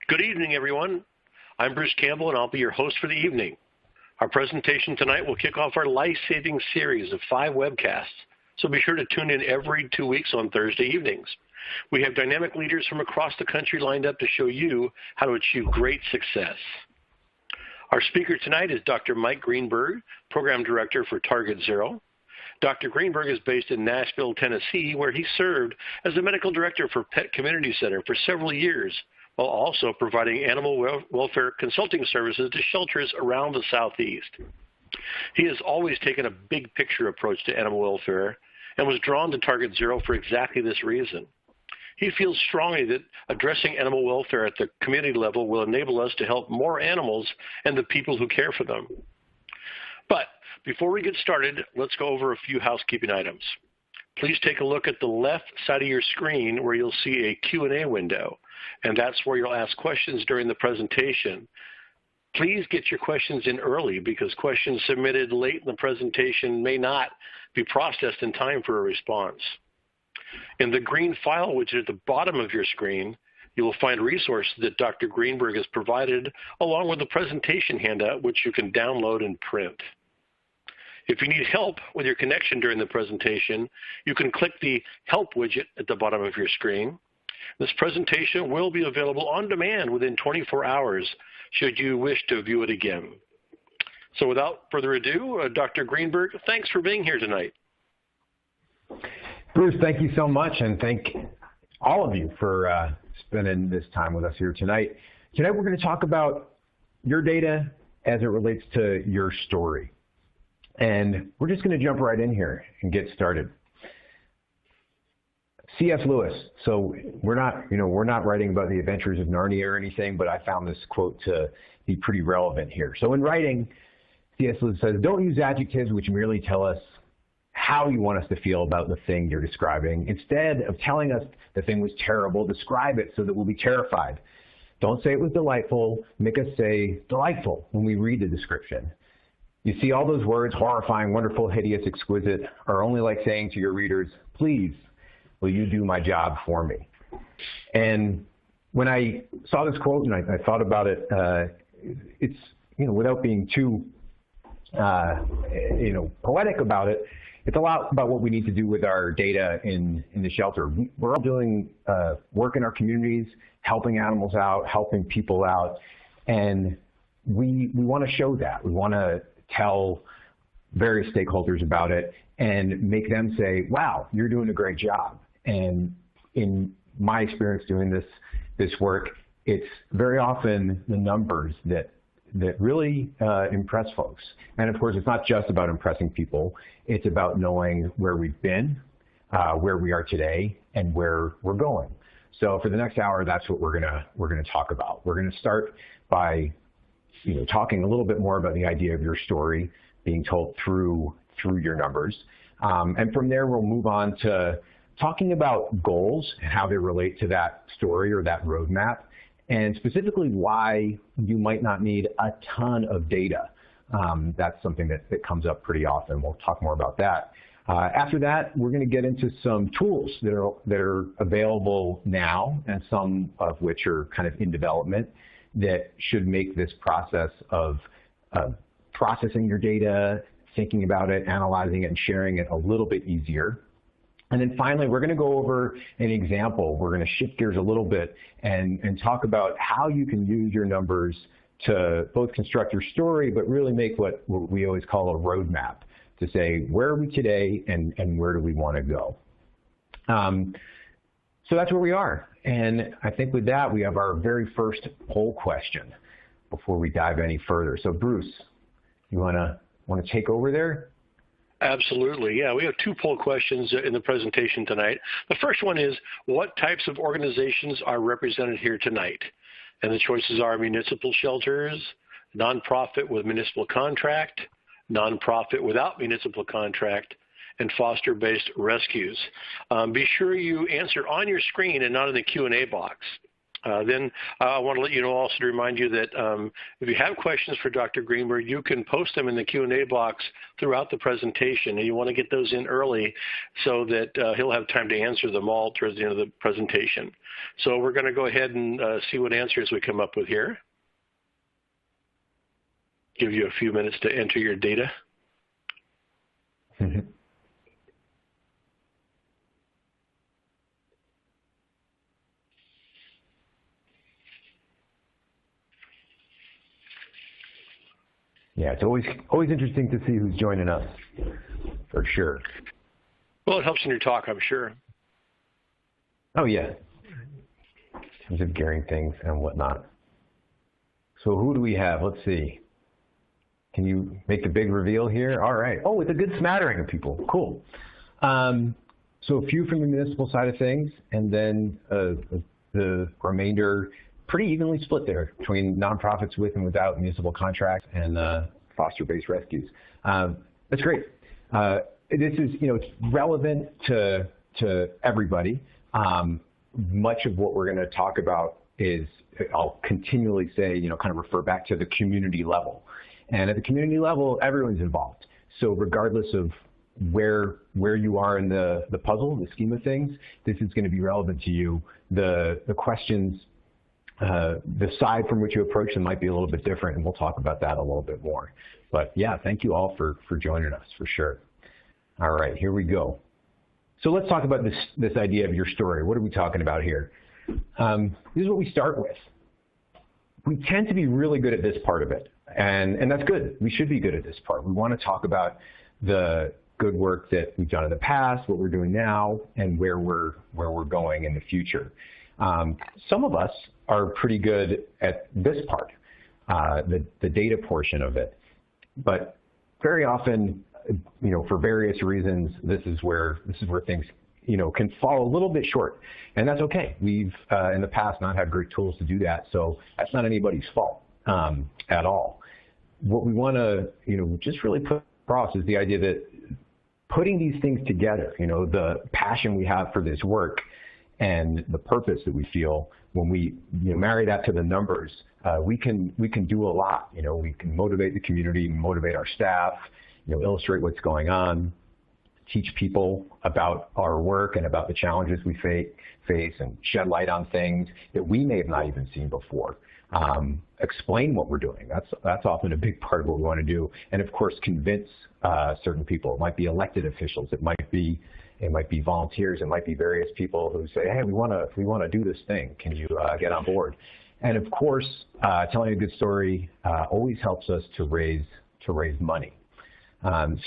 Good evening, everyone. I'm Bruce Campbell, and I'll be your host for the evening. Our presentation tonight will kick off our life-saving series of 5 webcasts, so be sure to tune in every 2 weeks on Thursday evenings. We have dynamic leaders from across the country lined up to show you how to achieve great success. Our speaker tonight is Dr. Mike Greenberg, Program Director for Target Zero. Dr. Greenberg is based in Nashville, Tennessee, where he served as the Medical Director for Pet Community Center for several years, while also providing animal welfare consulting services to shelters around the Southeast. He has always taken a big picture approach to animal welfare and was drawn to Target Zero for exactly this reason. He feels strongly that addressing animal welfare at the community level will enable us to help more animals and the people who care for them. But before we get started, let's go over a few housekeeping items. Please take a look at the left side of your screen where you'll see a Q&A window, and that's where you'll ask questions during the presentation. Please get your questions in early because questions submitted late in the presentation may not be processed in time for a response. In the green file widget at the bottom of your screen, you will find resources that Dr. Greenberg has provided along with the presentation handout, which you can download and print. If you need help with your connection during the presentation, you can click the Help widget at the bottom of your screen. This presentation will be available on demand within 24 hours should you wish to view it again. So without further ado, Dr. Greenberg, thanks for being here tonight. Bruce, thank you so much, and thank all of you for spending this time with us here tonight. Tonight we're going to talk about your data as it relates to your story. And we're just going to jump right in here and get started. C.S. Lewis. So we're not writing about the adventures of Narnia or anything, but I found this quote to be pretty relevant here. So in writing, C.S. Lewis says, "Don't use adjectives which merely tell us how you want us to feel about the thing you're describing. Instead of telling us the thing was terrible, describe it so that we'll be terrified. Don't say it was delightful. Make us say delightful when we read the description. You see, all those words, horrifying, wonderful, hideous, exquisite, are only like saying to your readers, please, will you do my job for me?" And when I saw this quote and I thought about it, it's, without being too, poetic about it, it's a lot about what we need to do with our data in the shelter. We're all doing work in our communities, helping animals out, helping people out, and we want to show that. We want to tell various stakeholders about it and make them say, wow, you're doing a great job. And in my experience doing this work, it's very often the numbers that really impress folks. And of course, it's not just about impressing people. It's about knowing where we've been, where we are today, and where we're going. So for the next hour, that's what we're gonna talk about. We're gonna start by talking a little bit more about the idea of your story being told through your numbers. And from there, we'll move on to talking about goals and how they relate to that story or that roadmap, and specifically why you might not need a ton of data. That's something that comes up pretty often. We'll talk more about that. After that, we're going to get into some tools that are available now, and some of which are kind of in development, that should make this process of processing your data, thinking about it, analyzing it, and sharing it a little bit easier. And then finally, we're going to go over an example. We're going to shift gears a little bit and talk about how you can use your numbers to both construct your story, but really make what we always call a roadmap to say, where are we today and where do we want to go? So that's where we are. And I think with that, we have our very first poll question before we dive any further. So Bruce, you want to take over there? Absolutely, yeah. We have 2 poll questions in the presentation tonight. The first one is, what types of organizations are represented here tonight? And the choices are municipal shelters, nonprofit with municipal contract, nonprofit without municipal contract, and foster-based rescues. Be sure you answer on your screen and not in the Q&A box. Then I want to let you know also to remind you that if you have questions for Dr. Greenberg, you can post them in the Q&A box throughout the presentation, and you want to get those in early so that he'll have time to answer them all towards the end of the presentation. So we're going to go ahead and see what answers we come up with here. Give you a few minutes to enter your data. Yeah, it's always interesting to see who's joining us, for sure. Well, it helps in your talk, I'm sure. Oh, yeah. In terms of gearing things and whatnot. So who do we have? Let's see. Can you make the big reveal here? All right. Oh, it's a good smattering of people. Cool. So a few from the municipal side of things, and then the remainder pretty evenly split there between nonprofits with and without municipal contracts and foster-based rescues. That's great. This is, it's relevant to everybody. Much of what we're going to talk about is, I'll continually say, kind of refer back to the community level. And at the community level, everyone's involved. So regardless of where you are in the puzzle, the scheme of things, this is going to be relevant to you. The questions, the side from which you approach them might be a little bit different, and we'll talk about that a little bit more. But yeah, thank you all for joining us, for sure. All right, here we go. So let's talk about this idea of your story. What are we talking about here? This is what we start with. We tend to be really good at this part of it, and that's good. We should be good at this part. We want to talk about the good work that we've done in the past, what we're doing now, and where we're going in the future. Some of us are pretty good at this part, the data portion of it, but very often, for various reasons, this is where things, can fall a little bit short, and that's okay. We've in the past not had great tools to do that, so that's not anybody's fault at all. What we want to, just really put across is the idea that putting these things together, the passion we have for this work and the purpose that we feel when we marry that to the numbers, we can do a lot. We can motivate the community, motivate our staff, illustrate what's going on, teach people about our work and about the challenges we face, and shed light on things that we may have not even seen before. Explain what we're doing. That's often a big part of what we want to do, and of course convince certain people. It might be elected officials. It might be volunteers. It might be various people who say, "Hey, we want to do this thing. Can you get on board?" And of course, telling a good story always helps us to raise money.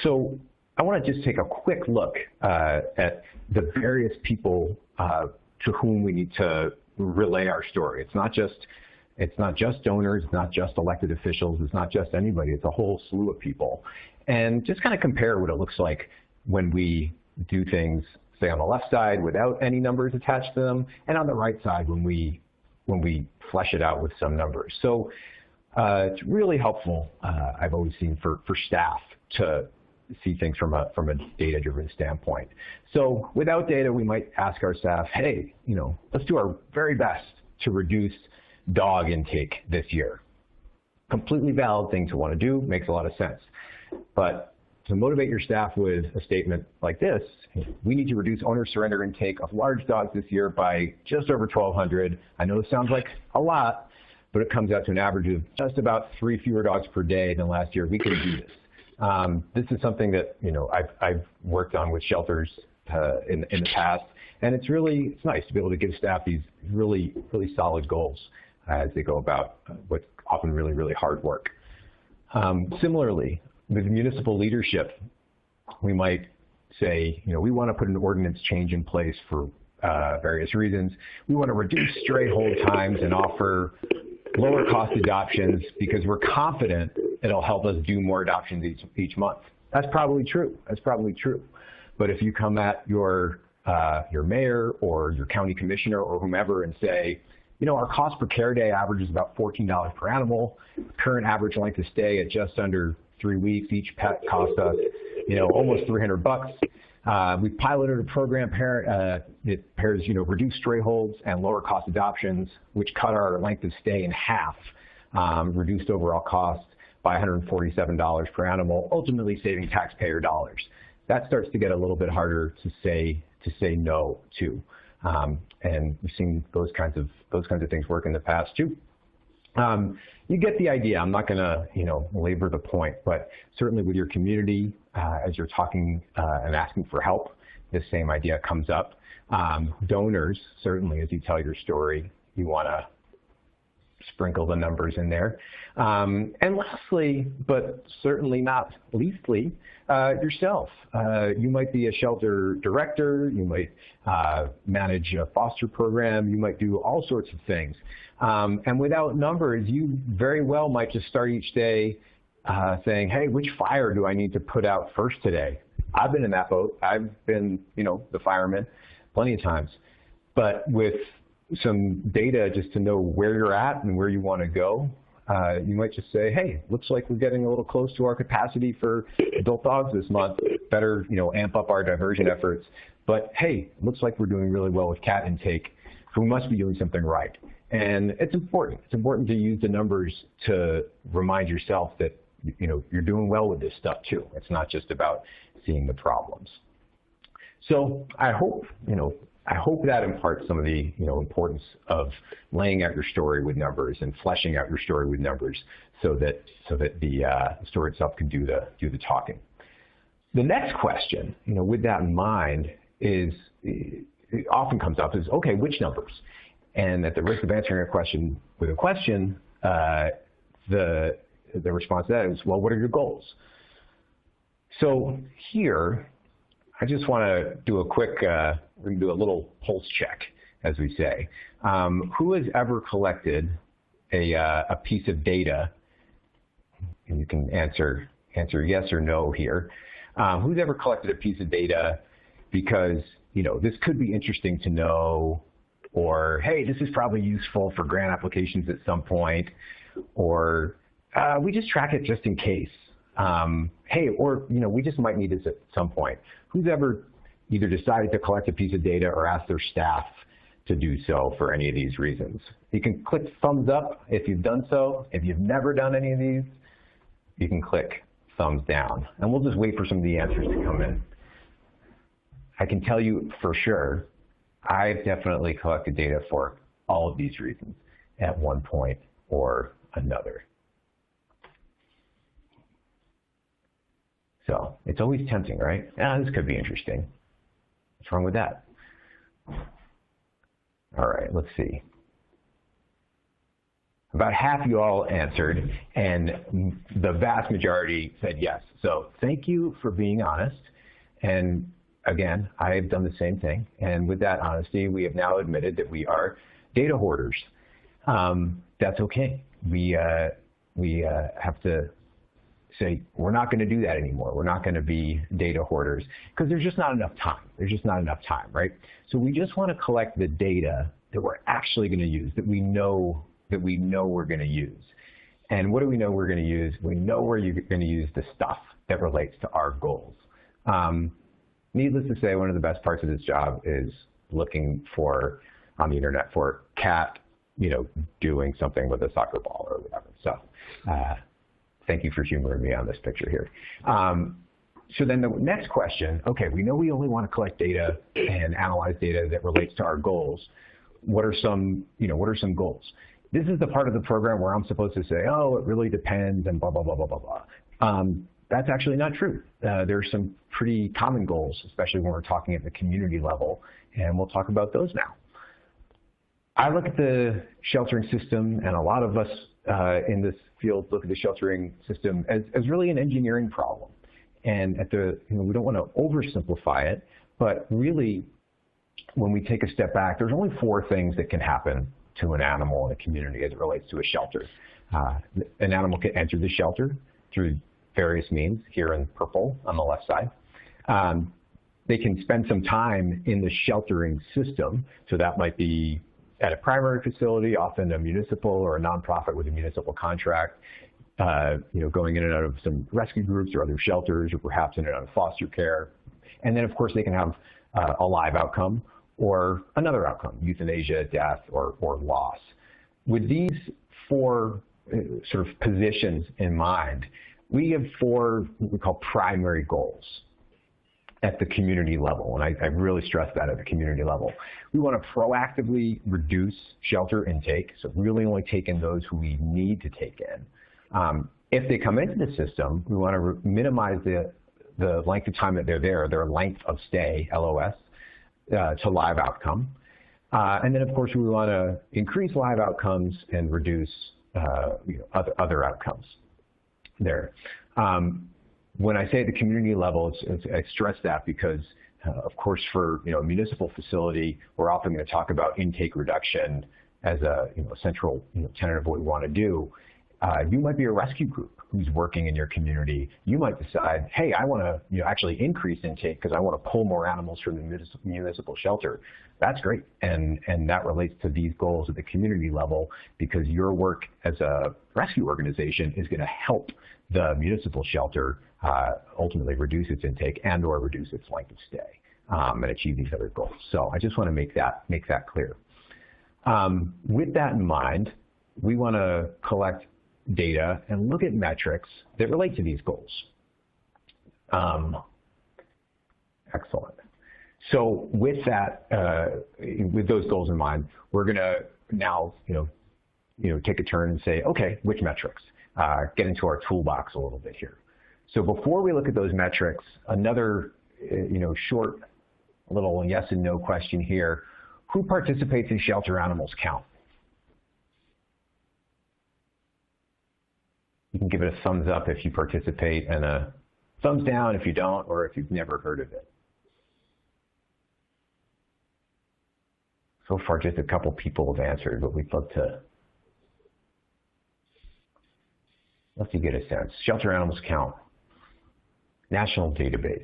So I want to just take a quick look at the various people to whom we need to relay our story. It's not just donors, it's not just elected officials, it's not just anybody, it's a whole slew of people. And just kind of compare what it looks like when we do things, say on the left side without any numbers attached to them, and on the right side when we flesh it out with some numbers. So it's really helpful, I've always seen, for staff to see things from a data-driven standpoint. So without data, we might ask our staff, hey, let's do our very best to reduce dog intake this year. Completely valid thing to want to do, makes a lot of sense. But to motivate your staff with a statement like this, we need to reduce owner surrender intake of large dogs this year by just over 1,200. I know this sounds like a lot, but it comes out to an average of just about 3 fewer dogs per day than last year. We can do this. This is something that I've worked on with shelters in the past, and it's nice to be able to give staff these really solid goals as they go about what's often really hard work. Similarly, with municipal leadership, we might say, we want to put an ordinance change in place for various reasons. We want to reduce stray hold times and offer lower cost adoptions because we're confident it'll help us do more adoptions each month. That's probably true. But if you come at your mayor or your county commissioner or whomever and say, our cost per care day averages about $14 per animal. Current average length of stay at just under 3 weeks. Each pet costs us, almost $300. We've piloted a program that pairs, reduced stray holds and lower cost adoptions, which cut our length of stay in half, reduced overall cost by $147 per animal, ultimately saving taxpayer dollars. That starts to get a little bit harder to say no to, and we've seen those kinds of things work in the past too. You get the idea. I'm not going to, labor the point, but certainly with your community, as you're talking and asking for help, this same idea comes up. Donors, certainly, as you tell your story, you want to sprinkle the numbers in there. And lastly, but certainly not leastly, yourself. You might be a shelter director, you might manage a foster program, you might do all sorts of things. And without numbers, you very well might just start each day saying, hey, which fire do I need to put out first today? I've been in that boat. I've been, the fireman plenty of times. But with some data just to know where you're at and where you want to go, you might just say, hey, looks like we're getting a little close to our capacity for adult dogs this month. Better, amp up our diversion efforts. But hey, looks like we're doing really well with cat intake, so we must be doing something right. And it's important. It's important to use the numbers to remind yourself that you're doing well with this stuff too. It's not just about seeing the problems. So I hope that imparts some of the importance of laying out your story with numbers and fleshing out your story with numbers so that the story itself can do the talking. The next question, with that in mind, it often comes up is, okay, which numbers? And at the risk of answering a question with a question, the response to that is, well, what are your goals? So here, I just want to do a quick, we're going to do a little pulse check, as we say. Who has ever collected a piece of data? And you can answer yes or no here. Who's ever collected a piece of data because, this could be interesting to know, or, hey, this is probably useful for grant applications at some point, or we just track it just in case. Hey, or, we just might need this at some point. Who's ever either decided to collect a piece of data or asked their staff to do so for any of these reasons? You can click thumbs up if you've done so. If you've never done any of these, you can click thumbs down. And we'll just wait for some of the answers to come in. I can tell you for sure, I've definitely collected data for all of these reasons at one point or another. So it's always tempting, right? This could be interesting. What's wrong with that? All right, let's see. About half you all answered, and the vast majority said yes. So thank you for being honest. And again, I've done the same thing. And with that honesty, we have now admitted that we are data hoarders. That's okay. We have to say, we're not going to do that anymore. We're not going to be data hoarders because there's just not enough time. There's just not enough time, right? So we just want to collect the data that we're actually going to use, that we know we're going to use. And what do we know we're going to use? We know we're going to use the stuff that relates to our goals. Needless to say, one of the best parts of this job is looking on the internet for cat, doing something with a soccer ball or whatever. So thank you for humoring me on this picture here. So then the next question, okay, we know we only want to collect data and analyze data that relates to our goals. What are some goals? This is the part of the program where I'm supposed to say, oh, it really depends and blah, blah, blah, blah, blah, blah. That's actually not true. There are some pretty common goals, especially when we're talking at the community level, and we'll talk about those now. I look at the sheltering system, and a lot of us in this field look at the sheltering system as really an engineering problem. And we don't want to oversimplify it, but really, when we take a step back, there's only 4 things that can happen to an animal in a community as it relates to a shelter. An animal can enter the shelter through various means, here in purple on the left side. They can spend some time in the sheltering system, so that might be at a primary facility, often a municipal or a nonprofit with a municipal contract, going in and out of some rescue groups or other shelters, or perhaps in and out of foster care. And then, of course, they can have a live outcome or another outcome, euthanasia, death, or loss. With these four sort of positions in mind, we have four what we call primary goals at the community level, and I really stress that at the community level. We want to proactively reduce shelter intake, so really only take in those who we need to take in. If they come into the system, we want to minimize the length of time that they're there, their length of stay, LOS, to live outcome. And then, of course, we want to increase live outcomes and reduce other outcomes there. When I say at the community level, I stress that because, of course, for a municipal facility, we're often going to talk about intake reduction as a central tenet of what we want to do. You might be a rescue group who's working in your community. You might decide, hey, I want to actually increase intake because I want to pull more animals from the municipal shelter. That's great, and that relates to these goals at the community level because your work as a rescue organization is going to help the municipal shelter ultimately reduce its intake and or reduce its length of stay and achieve these other goals. So I just want to make that clear. With that in mind, we want to collect data and look at metrics that relate to these goals. Excellent. So with that, with those goals in mind, we're going to now, take a turn and say, okay, which metrics? Get into our toolbox a little bit here. So before we look at those metrics, another, short little yes and no question here. Who participates in shelter animals count? You can give it a thumbs up if you participate and a thumbs down if you don't, or if you've never heard of it. So far, just a couple people have answered, but we'd love to get a sense. Shelter animals count. National database.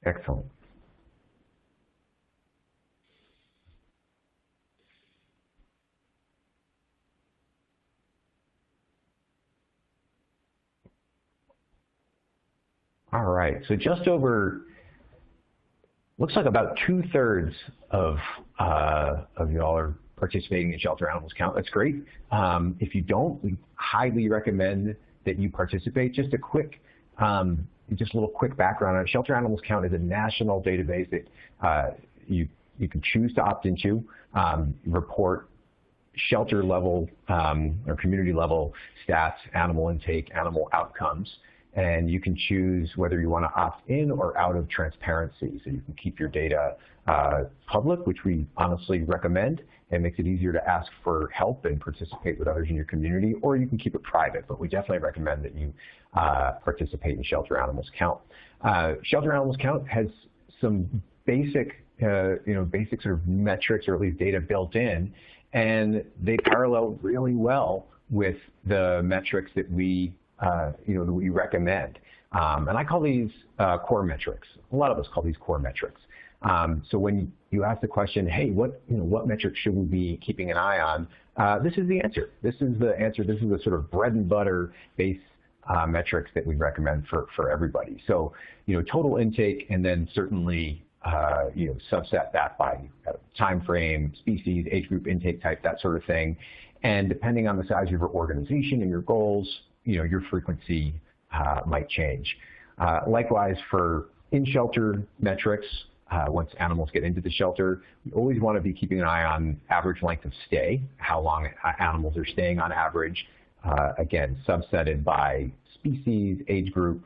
Excellent. All right, so just over, looks like about 2/3 of y'all are participating in shelter animals count. That's great. If you don't, we highly recommend that you participate. Just a little quick background on it. Shelter animals count is a national database that you can choose to opt into, report shelter level or community level stats, animal intake, animal outcomes. And you can choose whether you want to opt in or out of transparency. So you can keep your data public, which we honestly recommend. It makes it easier to ask for help and participate with others in your community, or you can keep it private, but we definitely recommend that you participate in Shelter Animals Count. Shelter Animals Count has some basic sort of metrics or at least data built in, and they parallel really well with the metrics that we that we recommend. And I call these core metrics. A lot of us call these core metrics. So when you ask the question, hey, what metrics should we be keeping an eye on? This is the answer. This is the sort of bread and butter base metrics that we recommend for everybody. So, total intake, and then certainly, subset that by time frame, species, age group, intake type, that sort of thing. And depending on the size of your organization and your goals, your frequency might change. Likewise, for in-shelter metrics, once animals get into the shelter, we always want to be keeping an eye on average length of stay, how long animals are staying on average, again, subsetted by species, age group,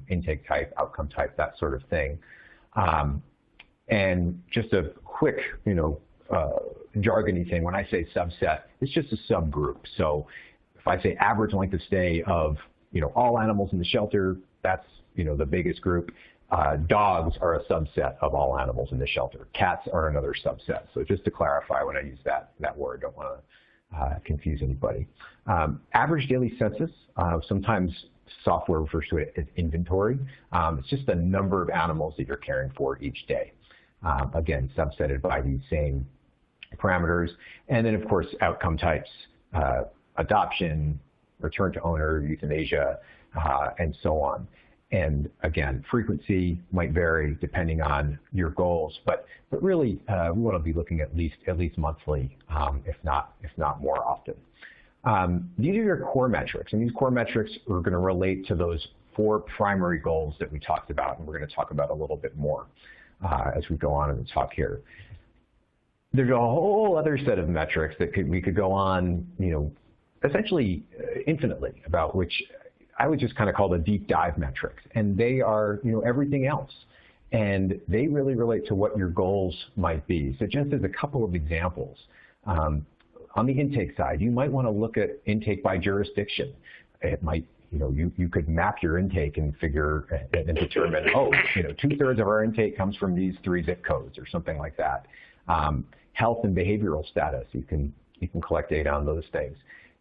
intake type, outcome type, that sort of thing. And just a quick, jargony thing, when I say subset, it's just a subgroup. So if I say average length of stay of, all animals in the shelter, that's, the biggest group. Dogs are a subset of all animals in the shelter. Cats are another subset. So just to clarify when I use that word, don't want to confuse anybody. Average daily census, sometimes software refers to it as inventory. It's just the number of animals that you're caring for each day. Again, subsetted by these same parameters. And then, of course, outcome types, adoption, return to owner, euthanasia, and so on. And again, frequency might vary depending on your goals, but really we want to be looking at least monthly, if not more often. These are your core metrics, and these core metrics are going to relate to those 4 primary goals that we talked about, and we're going to talk about a little bit more as we go on in the talk here. There's a whole other set of metrics that we could go on, essentially infinitely about, which I would just kind of call the deep dive metrics, and they are, everything else, and they really relate to what your goals might be. So just as a couple of examples, on the intake side, you might want to look at intake by jurisdiction. It might, you could map your intake and figure and determine, 2/3 of our intake comes from these 3 zip codes or something like that. Health and behavioral status, you can collect data on those things,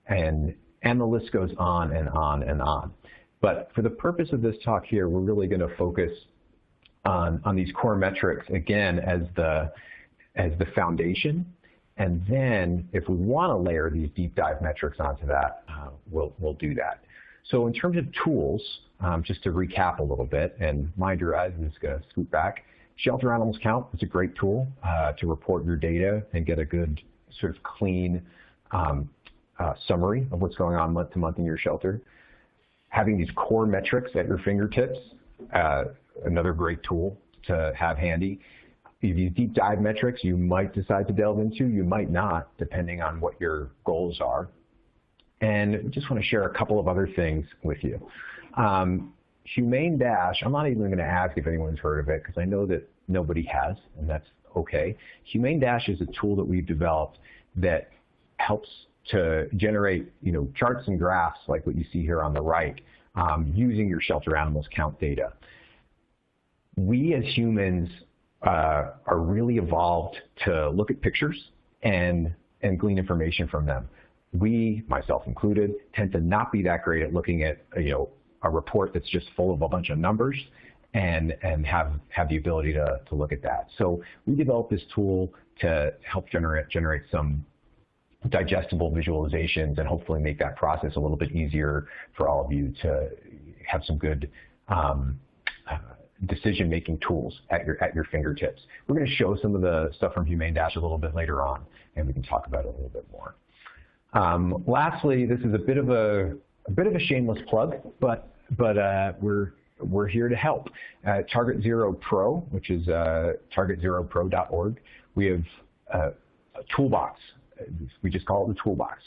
and the list goes on and on and on. But for the purpose of this talk here, we're really going to focus on these core metrics again as the foundation. And then if we want to layer these deep dive metrics onto that, we'll do that. So in terms of tools, just to recap a little bit, and mind your eyes, I'm just going to scoot back. Shelter Animals Count is a great tool to report your data and get a good sort of clean summary of what's going on month to month in your shelter. Having these core metrics at your fingertips, another great tool to have handy. These deep dive metrics you might decide to delve into, you might not, depending on what your goals are. And we just want to share a couple of other things with you. Humane Dash, I'm not even going to ask if anyone's heard of it because I know that nobody has, and that's okay. Humane Dash is a tool that we've developed that helps to generate, charts and graphs like what you see here on the right, using your Shelter Animals Count data. We as humans are really evolved to look at pictures and glean information from them. We, myself included, tend to not be that great at looking at a report that's just full of a bunch of numbers and have the ability to look at that. So we developed this tool to help generate some digestible visualizations and hopefully make that process a little bit easier for all of you to have some good decision-making tools at your fingertips. We're going to show some of the stuff from Humane Dash a little bit later on, and we can talk about it a little bit more. Lastly, this is a bit of a shameless plug, but we're here to help. Target Zero Pro, which is targetzeropro.org, we have a toolbox. We just call it the toolbox.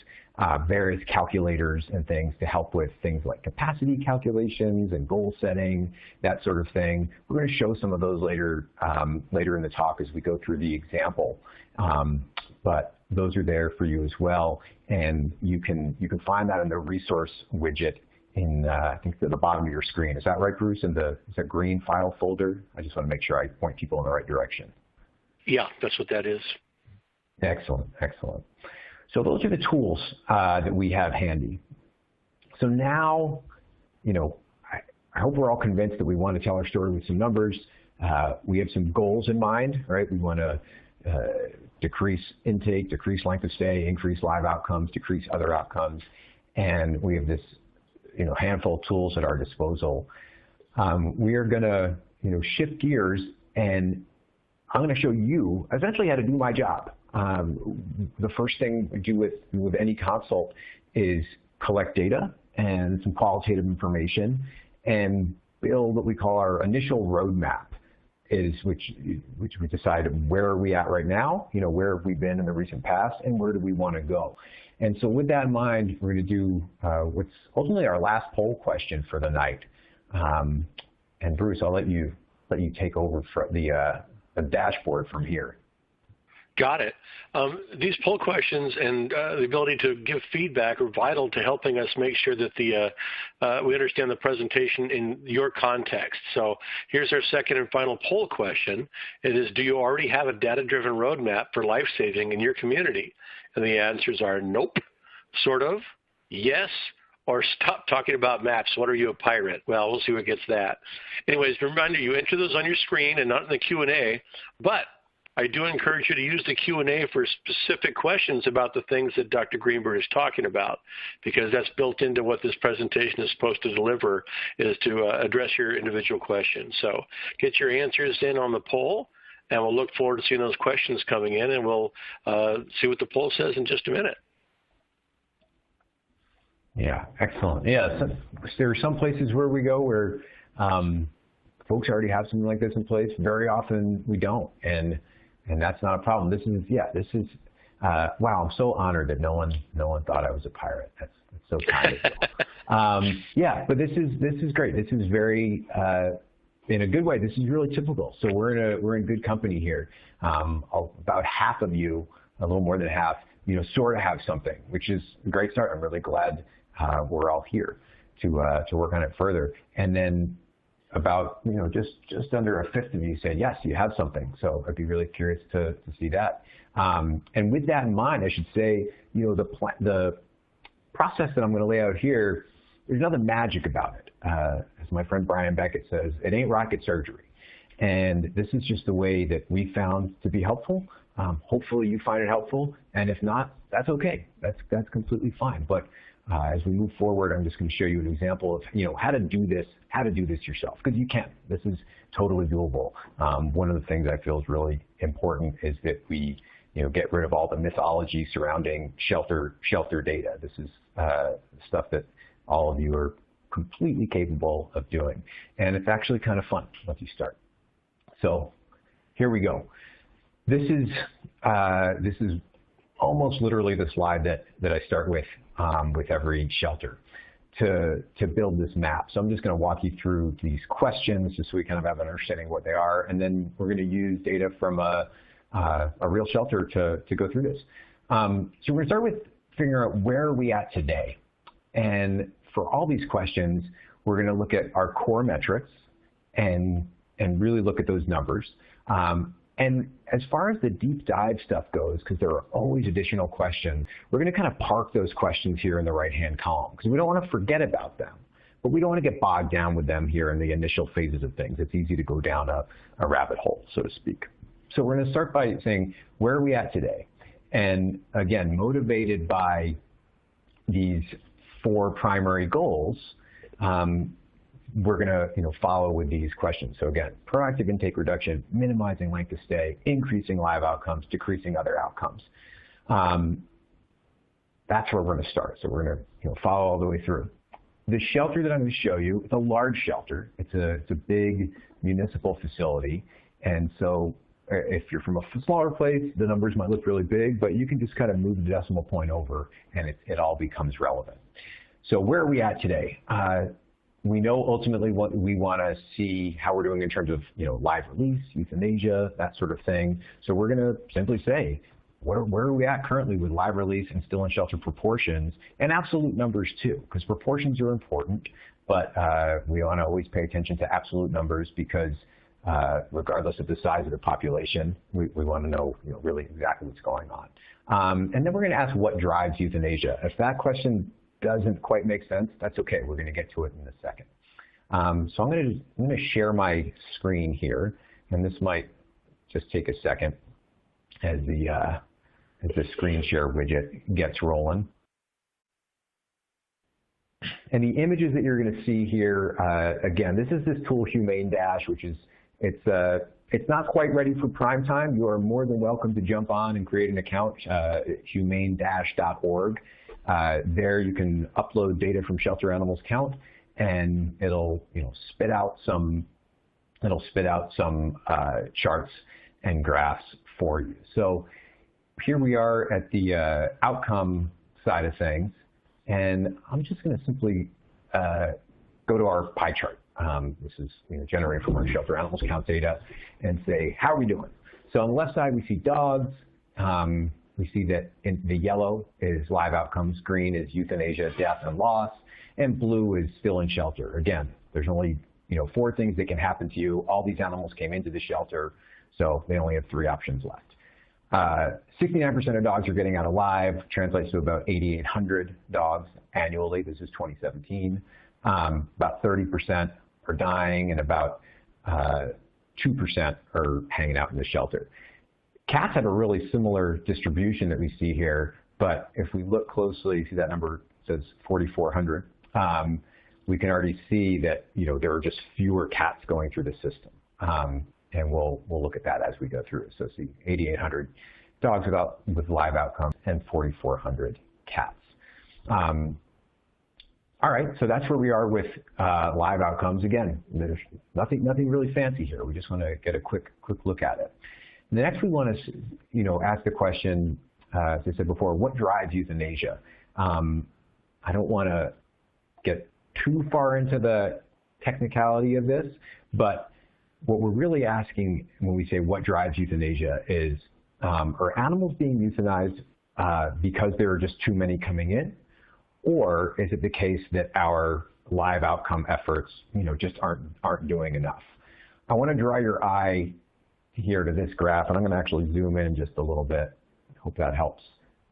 Various calculators and things to help with things like capacity calculations and goal setting, that sort of thing. We're going to show some of those later in the talk as we go through the example. But those are there for you as well, and you can find that in the resource widget in I think at the bottom of your screen. Is that right, Bruce? In the green file folder? I just want to make sure I point people in the right direction. Yeah, that's what that is. Excellent, excellent. So those are the tools that we have handy. So now, I hope we're all convinced that we want to tell our story with some numbers. We have some goals in mind, right? We want to decrease intake, decrease length of stay, increase live outcomes, decrease other outcomes, and we have this, handful of tools at our disposal. We are going to, shift gears, and I'm going to show you essentially how to do my job. The first thing we do with any consult is collect data and some qualitative information and build what we call our initial roadmap, which we decide where are we at right now, where have we been in the recent past, and where do we want to go. And so with that in mind, we're going to do what's ultimately our last poll question for the night. And Bruce, I'll let you take over for the dashboard from here. Got it. These poll questions and the ability to give feedback are vital to helping us make sure that we understand the presentation in your context. So here's our second and final poll question. It is, do you already have a data-driven roadmap for life-saving in your community? And the answers are nope, sort of, yes, or stop talking about maps. What are you, a pirate? Well, we'll see what gets that. Anyways, reminder, you enter those on your screen and not in the Q&A, but I do encourage you to use the Q&A for specific questions about the things that Dr. Greenberg is talking about, because that's built into what this presentation is supposed to deliver, is to address your individual questions. So get your answers in on the poll, and we'll look forward to seeing those questions coming in, and we'll see what the poll says in just a minute. Yeah, excellent. Yeah, so there are some places where we go where folks already have something like this in place. Very often we don't, and that's not a problem. This is wow, I'm so honored that no one thought I was a pirate. That's so kind of you. Yeah, but this is great. This is very in a good way. This is really typical. So we're in good company here. About half of you, a little more than half, sort of have something, which is a great start. I'm really glad we're all here to work on it further. And then about just under a fifth of you said yes, you have something. So I'd be really curious to see that. And with that in mind, I should say the process that I'm going to lay out here, there's nothing magic about it. As my friend Brian Beckett says, it ain't rocket surgery. And this is just the way that we found to be helpful. Hopefully you find it helpful, and if not, that's okay. That's completely fine. But as we move forward, I'm just going to show you an example of how to do this yourself, because you can. This is totally doable. One of the things I feel is really important is that we get rid of all the mythology surrounding shelter data. This is stuff that all of you are completely capable of doing, and it's actually kind of fun once you start. So here we go. This is almost literally the slide that I start with every shelter to build this map. So I'm just going to walk you through these questions just so we kind of have an understanding of what they are, and then we're going to use data from a real shelter to go through this. So we're going to start with figuring out where are we at today. And for all these questions, we're going to look at our core metrics and really look at those numbers. And as far as the deep dive stuff goes, because there are always additional questions, we're going to kind of park those questions here in the right-hand column, because we don't want to forget about them, but we don't want to get bogged down with them here in the initial phases of things. It's easy to go down a rabbit hole, so to speak. So we're going to start by saying, where are we at today? And again, motivated by these 4 primary goals, we're going to follow with these questions. So again, proactive intake reduction, minimizing length of stay, increasing live outcomes, decreasing other outcomes. That's where we're going to start. So we're going to follow all the way through. The shelter that I'm going to show you, it's a large shelter. It's a big municipal facility. And so if you're from a smaller place, the numbers might look really big, but you can just kind of move the decimal point over and it all becomes relevant. So where are we at today? We know ultimately what we want to see, how we're doing in terms of live release, euthanasia, that sort of thing. So we're going to simply say, where are we at currently with live release and still in shelter proportions, and absolute numbers too, because proportions are important, but we want to always pay attention to absolute numbers, because regardless of the size of the population, we want to know really exactly what's going on. And then we're going to ask what drives euthanasia. If that question doesn't quite make sense, that's okay. We're going to get to it in a second. So I'm going to share my screen here, and this might just take a second as the screen share widget gets rolling. And the images that you're going to see here, again, this is this tool Humane Dash, which is it's not quite ready for prime time. You are more than welcome to jump on and create an account at humanedash.org. There you can upload data from shelter animals count, and it'll spit out some charts and graphs for you. So here we are at the outcome side of things, and I'm just going to simply go to our pie chart. This is generated from our shelter animals count data, and say, how are we doing? So on the left side we see dogs. We see that in the yellow is live outcomes, green is euthanasia, death, and loss, and blue is still in shelter. Again, there's only 4 things that can happen to you. All these animals came into the shelter, so they only have 3 options left. 69% of dogs are getting out alive, translates to about 8,800 dogs annually. This is 2017. About 30% are dying, and about 2% are hanging out in the shelter. Cats have a really similar distribution that we see here, but if we look closely, see that number says 4,400. We can already see that there are just fewer cats going through the system, and we'll look at that as we go through. So see 8,800 dogs with live outcomes and 4,400 cats. All right, so that's where we are with live outcomes. Again, there's nothing really fancy here. We just want to get a quick look at it. And next, we want to ask the question, as I said before, what drives euthanasia? I don't want to get too far into the technicality of this, but what we're really asking when we say what drives euthanasia is, are animals being euthanized because there are just too many coming in? Or is it the case that our live outcome efforts, just aren't doing enough? I want to draw your eye here to this graph, and I'm going to actually zoom in just a little bit. Hope that helps.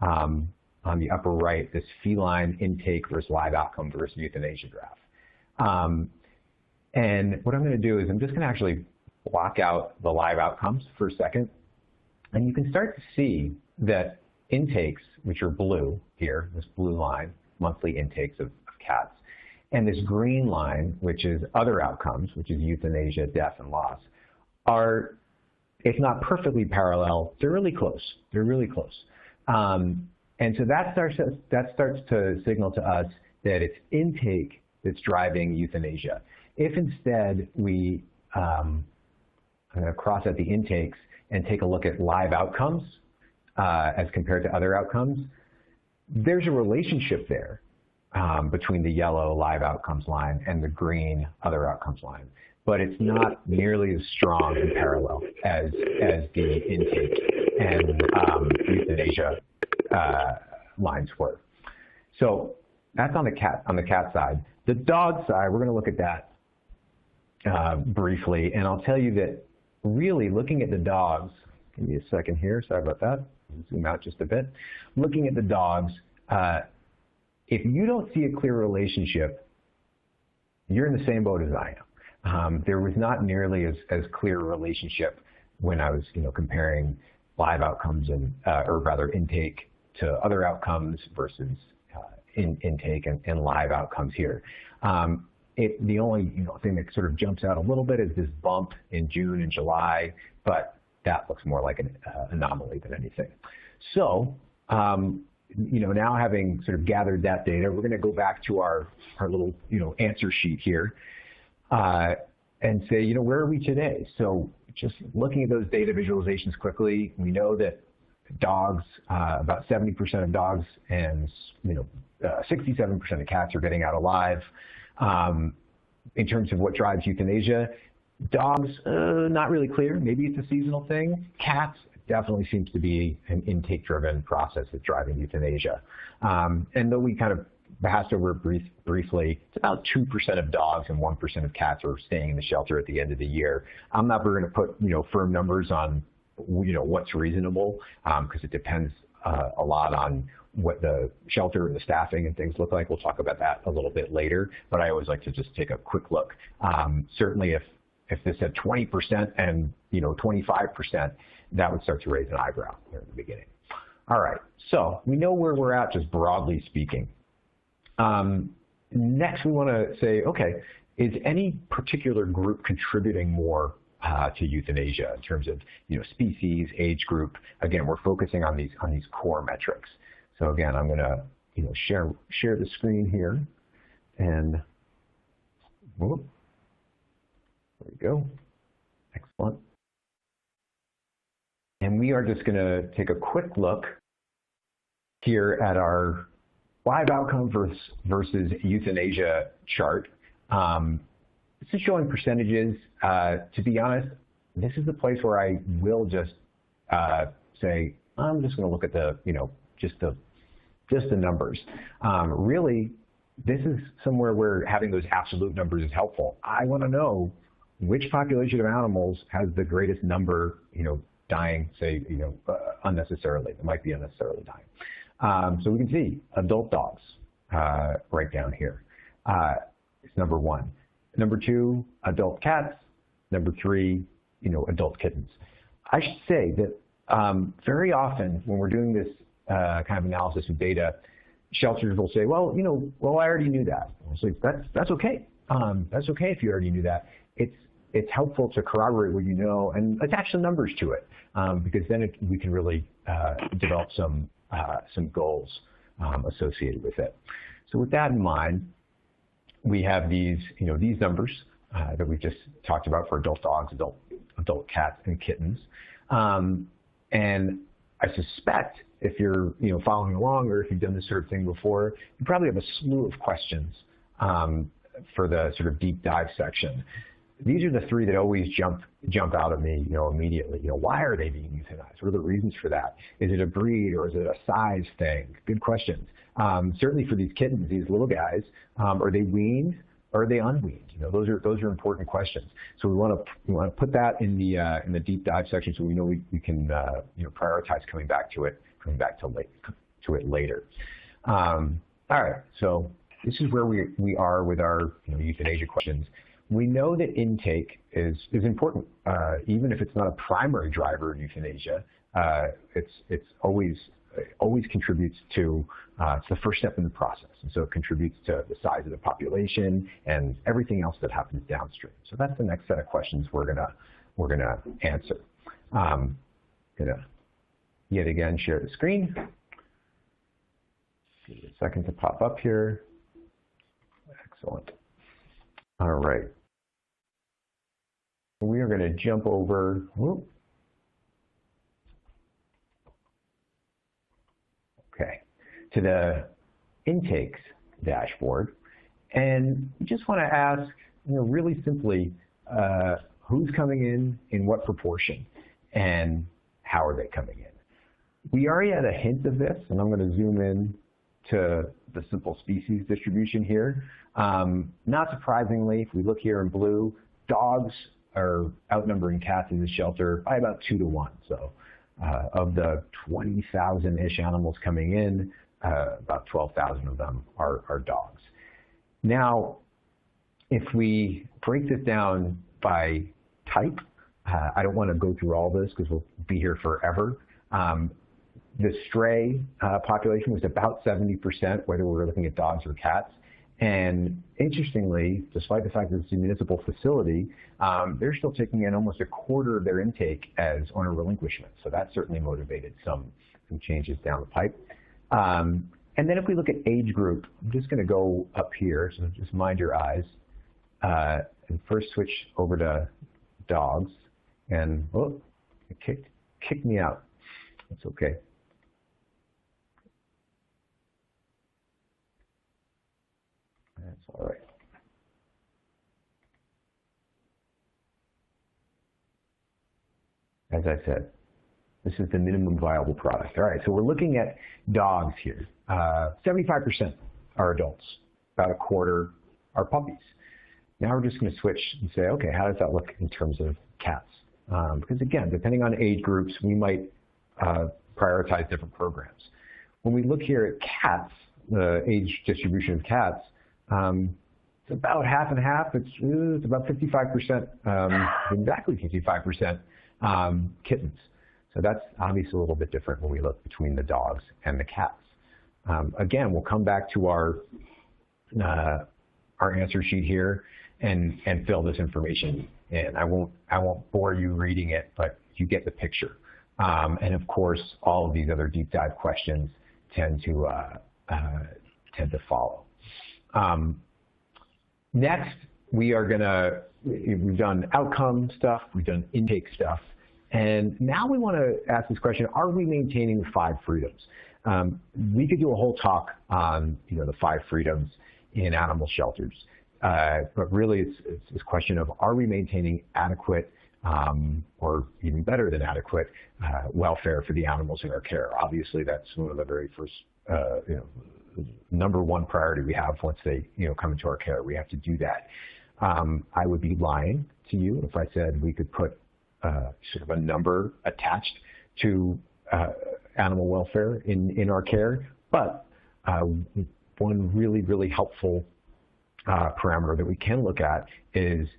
On the upper right, this feline intake versus live outcome versus euthanasia graph. And what I'm going to do is I'm just going to actually block out the live outcomes for a second, and you can start to see that intakes, which are blue here, this blue line, monthly intakes of cats, and this green line, which is other outcomes, which is euthanasia, death, and loss, are, if not perfectly parallel, they're really close. They're really close. And so that starts to signal to us that it's intake that's driving euthanasia. If instead we, I'm going to cross out the intakes and take a look at live outcomes as compared to other outcomes, there's a relationship there between the yellow live outcomes line and the green other outcomes line, but it's not nearly as strong in parallel as the intake and euthanasia lines were. So that's on the cat side. The dog side, we're going to look at that briefly, and I'll tell you that really looking at the dogs, give me a second here, sorry about that, zoom out just a bit. Looking at the dogs, if you don't see a clear relationship, you're in the same boat as I am. There was not nearly as clear a relationship when I was comparing live outcomes and, or rather intake to other outcomes versus intake and live outcomes here. The only thing that sort of jumps out a little bit is this bump in June and July, but that looks more like an anomaly than anything. So, now having sort of gathered that data, we're going to go back to our little answer sheet here and say, where are we today? So just looking at those data visualizations quickly, we know that dogs, about 70% of dogs and 67% of cats are getting out alive. In terms of what drives euthanasia, dogs, not really clear. Maybe it's a seasonal thing. Cats definitely seems to be an intake-driven process that's driving euthanasia. And though we kind of passed over briefly, it's about 2% of dogs and 1% of cats are staying in the shelter at the end of the year. I'm not going to put firm numbers on what's reasonable because it depends a lot on what the shelter and the staffing and things look like. We'll talk about that a little bit later, but I always like to just take a quick look. Certainly if this had 20% and 25%, that would start to raise an eyebrow here in the beginning. All right, so we know where we're at just broadly speaking. Next we want to say, okay, is any particular group contributing more to euthanasia in terms of species, age group? Again, we're focusing on these core metrics. So again, I'm going to share the screen here, and whoop, there we go. Excellent. And we are just going to take a quick look here at our live outcome versus euthanasia chart. This is showing percentages. To be honest, this is the place where I will just say, I'm just going to look at the, just the numbers. Really, this is somewhere where having those absolute numbers is helpful. I want to know which population of animals has the greatest number, dying, say, unnecessarily. It might be unnecessarily dying. So we can see adult dogs right down here. It's number one. Number two, adult cats. Number three, adult kittens. I should say that very often when we're doing this kind of analysis of data, shelters will say, well, I already knew that. So that's okay. That's okay if you already knew that. It's helpful to corroborate what you know and attach some numbers to it, because then we can really develop some goals associated with it. So with that in mind, we have these numbers that we just talked about for adult dogs, adult cats, and kittens. And I suspect if you're following along, or if you've done this sort of thing before, you probably have a slew of questions for the sort of deep dive section. These are the three that always jump out at me, immediately. Why are they being euthanized? What are the reasons for that? Is it a breed, or is it a size thing? Good questions. Certainly for these kittens, these little guys, are they weaned or are they unweaned? Those are important questions. So we want to put that in the deep dive section, so we know we can prioritize coming back to it later. All right. So this is where we are with our euthanasia questions. We know that intake is important, even if it's not a primary driver of euthanasia. It's always contributes to it's the first step in the process, and so it contributes to the size of the population and everything else that happens downstream. So that's the next set of questions we're gonna answer. Gonna yet again share the screen. Give it a second to pop up here. Excellent. All right. We are going to jump over to the intakes dashboard, and we just want to ask, really simply, who's coming in what proportion, and how are they coming in? We already had a hint of this, and I'm going to zoom in to the simple species distribution here. Not surprisingly, if we look here in blue, dogs are outnumbering cats in the shelter by about 2 to 1. So of the 20,000-ish animals coming in, about 12,000 of them are dogs. Now, if we break this down by type, I don't want to go through all this because we'll be here forever. The stray population was about 70%, whether we're looking at dogs or cats. And interestingly, despite the fact that it's a municipal facility, they're still taking in almost a quarter of their intake as owner relinquishment. So that certainly motivated some changes down the pipe. And then if we look at age group, I'm just going to go up here, so just mind your eyes, and first switch over to dogs. And it kicked me out. That's okay. That's all right. As I said, this is the minimum viable product. All right, so we're looking at dogs here. 75% are adults, about a quarter are puppies. Now we're just going to switch and say, okay, how does that look in terms of cats? Because again, depending on age groups, we might prioritize different programs. When we look here at cats, the age distribution of cats, it's about half and half. It's about 55%, exactly 55% kittens. So that's obviously a little bit different when we look between the dogs and the cats. Again, we'll come back to our answer sheet here and fill this information in. I won't bore you reading it, but you get the picture. And of course, all of these other deep dive questions tend to follow. Next, we've done outcome stuff, we've done intake stuff, and now we want to ask this question: are we maintaining the 5 freedoms? We could do a whole talk on the 5 freedoms in animal shelters, but really it's this question of, are we maintaining adequate or even better than adequate welfare for the animals in our care? Obviously, that's one of the very first #1 priority we have once they come into our care. We have to do that. I would be lying to you if I said we could put sort of a number attached to animal welfare in our care, but one really helpful parameter that we can look at is,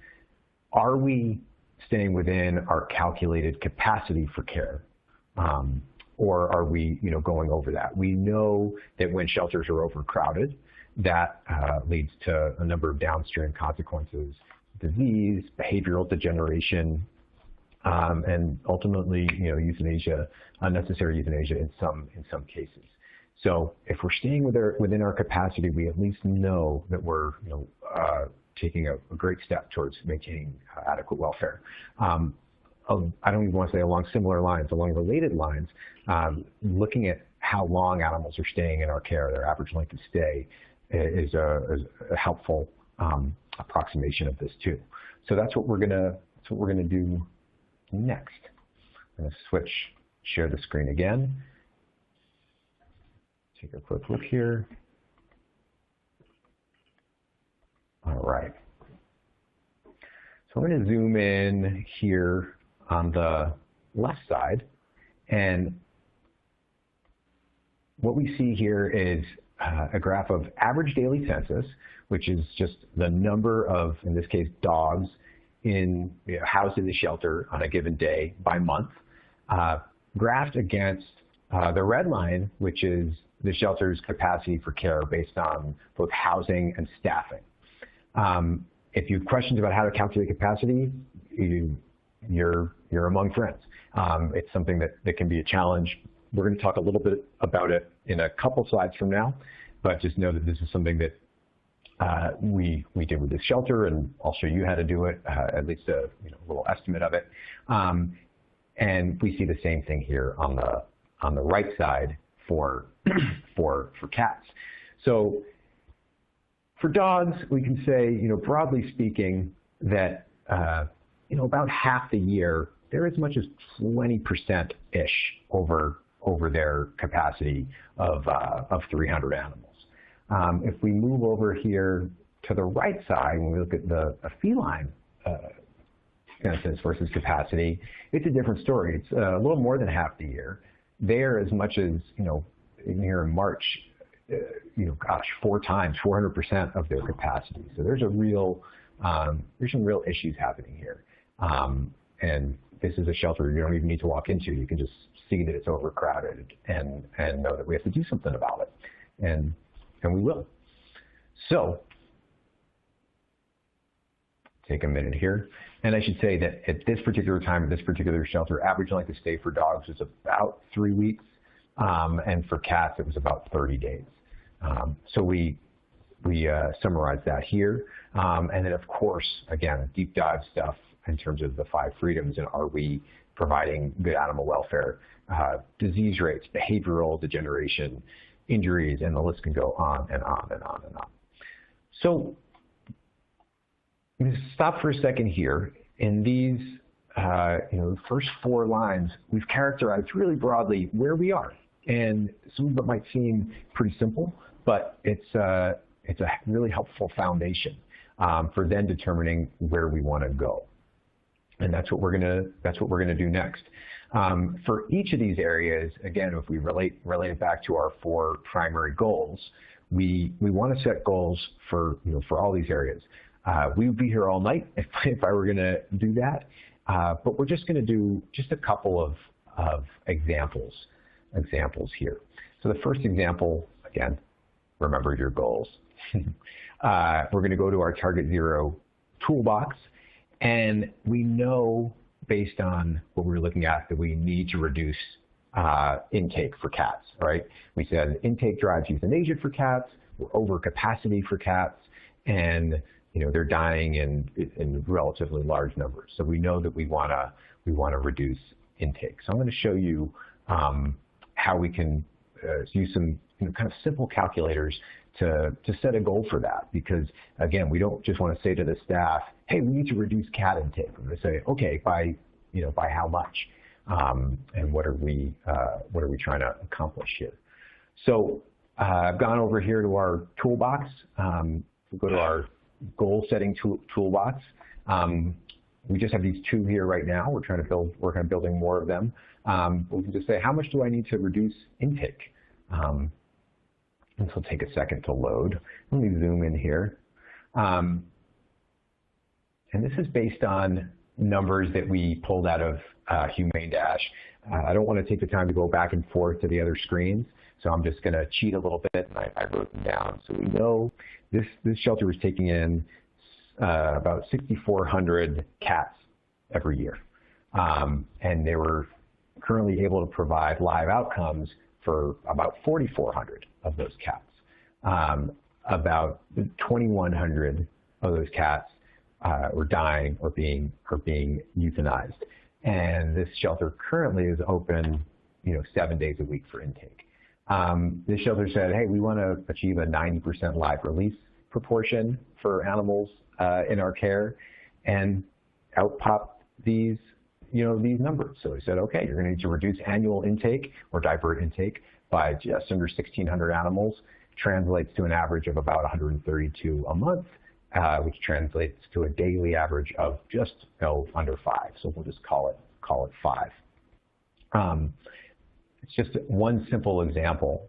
are we staying within our calculated capacity for care, Or are we, going over that? We know that when shelters are overcrowded, that leads to a number of downstream consequences: disease, behavioral degeneration, and ultimately, euthanasia, unnecessary euthanasia in some cases. So if we're staying within our capacity, we at least know that we're, taking a great step towards maintaining adequate welfare. I don't even want to say along similar lines, along related lines, looking at how long animals are staying in our care, their average length of stay, is a helpful approximation of this too. So that's what we're gonna do next. I'm gonna share the screen again. Take a quick look here. All right. So I'm going to zoom in here on the left side, and what we see here is a graph of average daily census, which is just the number of, in this case, dogs housed in the shelter on a given day by month, graphed against the red line, which is the shelter's capacity for care based on both housing and staffing. If you have questions about how to calculate capacity, you're among friends. It's something that can be a challenge. We're going to talk a little bit about it in a couple slides from now, but just know that this is something that we did with this shelter, and I'll show you how to do it, at least a little estimate of it. And we see the same thing here on the right side for cats. So for dogs, we can say, broadly speaking, that about half the year they're as much as 20%-ish over their capacity of 300 animals. If we move over here to the right side, when we look at a feline census versus capacity, it's a different story. It's a little more than half the year. They're as much as, here in March, 4 times, 400% of their capacity. So there's some real issues happening here. And this is a shelter you don't even need to walk into. You can just see that it's overcrowded and know that we have to do something about it. And we will. So take a minute here. And I should say that at this particular time, at this particular shelter, average length of stay for dogs was about 3 weeks. And for cats, it was about 30 days. So we summarized that here. And then, of course, again, deep dive stuff in terms of the 5 freedoms and are we providing good animal welfare, disease rates, behavioral degeneration, injuries, and the list can go on and on and on and on. So I'm going to stop for a second here. In these the first 4 lines, we've characterized really broadly where we are. And some of it might seem pretty simple, but it's a really helpful foundation for then determining where we want to go. And that's what we're gonna do next. For each of these areas, again, if we relate it back to our 4 primary goals, we want to set goals for all these areas. We would be here all night if I were gonna do that, but we're just gonna do just a couple of examples here. So the first example, again, remember your goals. We're going to go to our Target Zero toolbox, and we know based on what we're looking at that we need to reduce intake for cats, right? We said intake drives euthanasia for cats, we're over capacity for cats, and they're dying in relatively large numbers. So we know that we want to reduce intake. So I'm going to show you how we can use some kind of simple calculators to set a goal for that. Because again, we don't just want to say to the staff, "Hey, we need to reduce cat intake." We're going to say, "Okay, by how much, and what are we trying to accomplish here?" So I've gone over here to our toolbox. We'll go to our goal setting toolbox. We just have these 2 here right now. We're trying to work on building more of them. We can just say, how much do I need to reduce intake? And this will take a second to load. Let me zoom in here. And this is based on numbers that we pulled out of Humane Dash. I don't want to take the time to go back and forth to the other screens, so I'm just going to cheat a little bit, and I wrote them down. So we know this shelter was taking in about 6,400 cats every year, and they were currently able to provide live outcomes for about 4,400 of those cats. About 2,100 of those cats were dying or being euthanized. And this shelter currently is open, 7 days a week for intake. This shelter said, hey, we want to achieve a 90% live release proportion for animals in our care, and out pop these numbers. So we said, okay, you're going to need to reduce annual intake or divert intake by just under 1,600 animals. Translates to an average of about 132 a month, which translates to a daily average of just under 5. So we'll just call it 5. It's just one simple example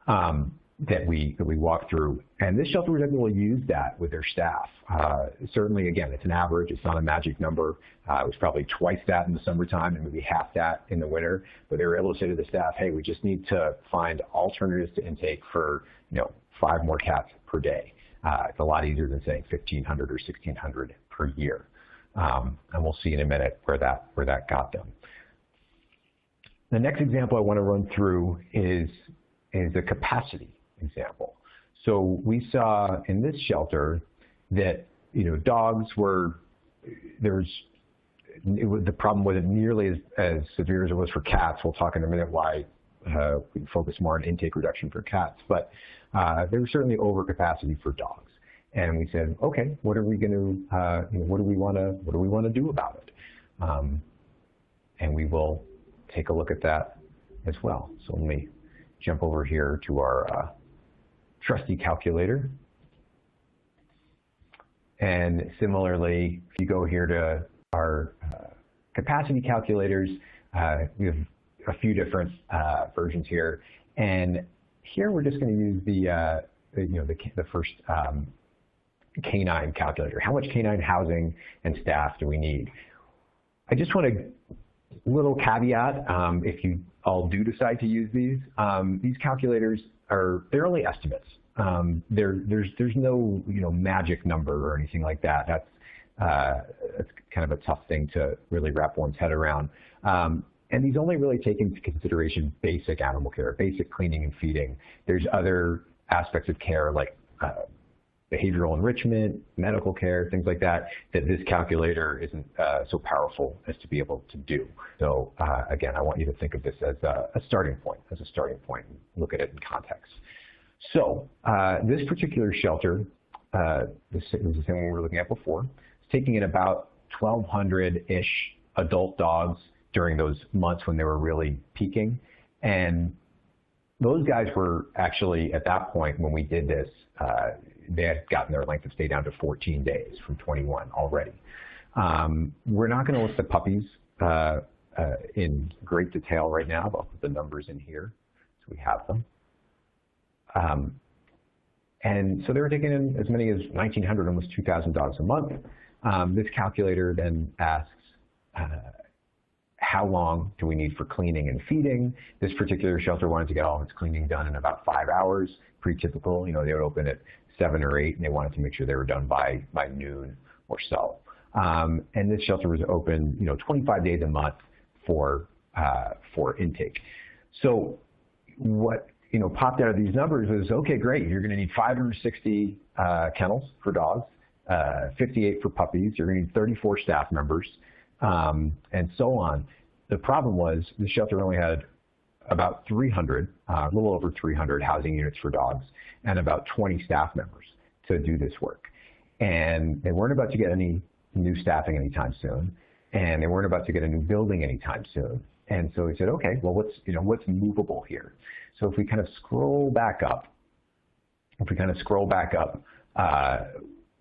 that we walk through, and this shelter was able to use that with their staff. Certainly, again, it's an average; it's not a magic number. It was probably twice that in the summertime and maybe half that in the winter. But they were able to say to the staff, "Hey, we just need to find alternatives to intake for 5 more cats per day." It's a lot easier than saying 1,500 or 1,600 per year, and we'll see in a minute where that got them. The next example I want to run through is the capacity example. So we saw in this shelter that dogs were the problem wasn't nearly as severe as it was for cats. We'll talk in a minute why we focus more on intake reduction for cats, but there was certainly overcapacity for dogs. And we said, okay, what are we going to what do we want to do about it? And we will take a look at that as well. So let me jump over here to our trusty calculator. And similarly, if you go here to our capacity calculators, we have a few different versions here. And here we're just going to use the first canine calculator. How much canine housing and staff do we need? I just want a little caveat, if you all do decide to use these calculators they're only estimates. There's no magic number or anything like that. That's kind of a tough thing to really wrap one's head around. And these only really take into consideration basic animal care, basic cleaning and feeding. There's other aspects of care like behavioral enrichment, medical care, things like that, that this calculator isn't so powerful as to be able to do. So again, I want you to think of this as a starting point, look at it in context. So this particular shelter, this is the same one we were looking at before, it's taking in about 1,200-ish adult dogs during those months when they were really peaking. And those guys were actually, at that point when we did this, they had gotten their length of stay down to 14 days from 21 already. We're not going to list the puppies in great detail right now, but I'll put the numbers in here so we have them. And so they were taking in as many as 1,900, almost 2,000 dogs a month. This calculator then asks, how long do we need for cleaning and feeding? This particular shelter wanted to get all of its cleaning done in about 5 hours. Pretty typical. They would open at 7 or 8, and they wanted to make sure they were done by noon or so. And this shelter was open, 25 days a month for intake. So what popped out of these numbers was, okay, great. You're going to need 560 kennels for dogs, 58 for puppies. You're going to need 34 staff members, and so on. The problem was the shelter only had about 300, a little over 300 housing units for dogs, and about 20 staff members to do this work. And they weren't about to get any new staffing anytime soon, and they weren't about to get a new building anytime soon. And so we said, okay, well, what's movable here? So if we kind of scroll back up,